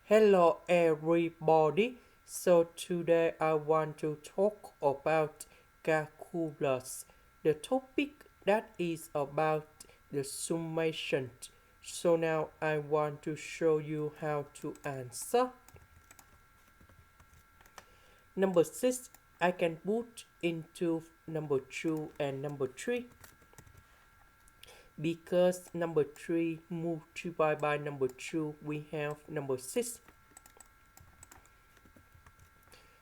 Hello everybody. So today I want to talk about calculus. The topic that is about the summation. So now I want to show you how to answer. Number 6 I can put into number 2 and number 3 because number 3 multiplied by number 2 we have number 6.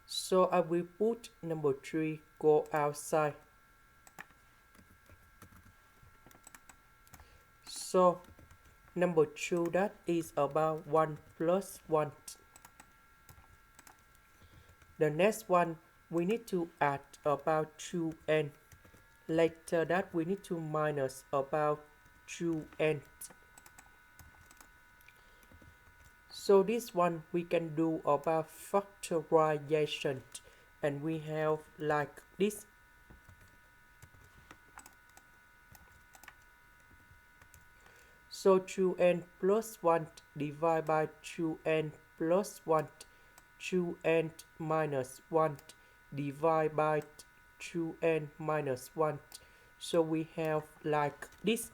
So I will put number 3 go outside. So number 2 that is about 1 plus 1. The next one we need to add about 2n. Later that we need to minus about 2n. So this one we can do about factorization, and we have like this. So 2n plus 1 divided by 2n plus 1, 2n minus 1 divided by 2n minus 1. So we have like this.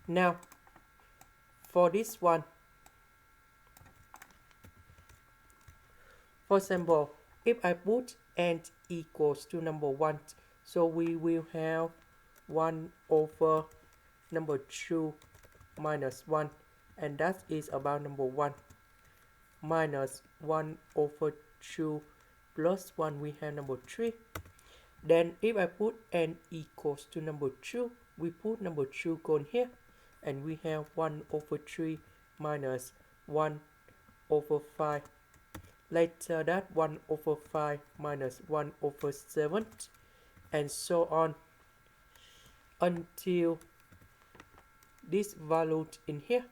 Now, for this one, for example, if I put n equals to number 1, so we will have 1 over number 2 minus 1, and that is about number 1, minus 1 over 2 plus 1, we have number 3. Then if I put n equals to number 2, we put number 2 gone here, and we have 1 over 3 minus 1 over 5. Later that 1 over 5 minus 1 over 7, and so on until this value in here.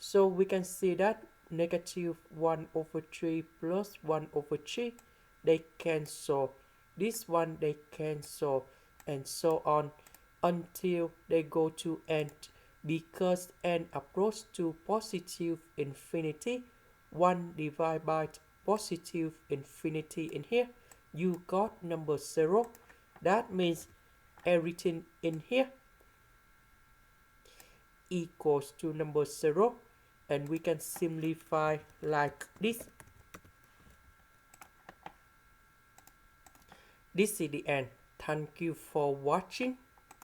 So we can see that negative 1 over 3 plus 1 over 3, they cancel. This one they cancel, and so on until they go to n. Because n approach to positive infinity, 1 divided by positive infinity in here, you got number 0. That means everything in here equals to number 0, and we can simplify like this. This is the end. Thank you for watching.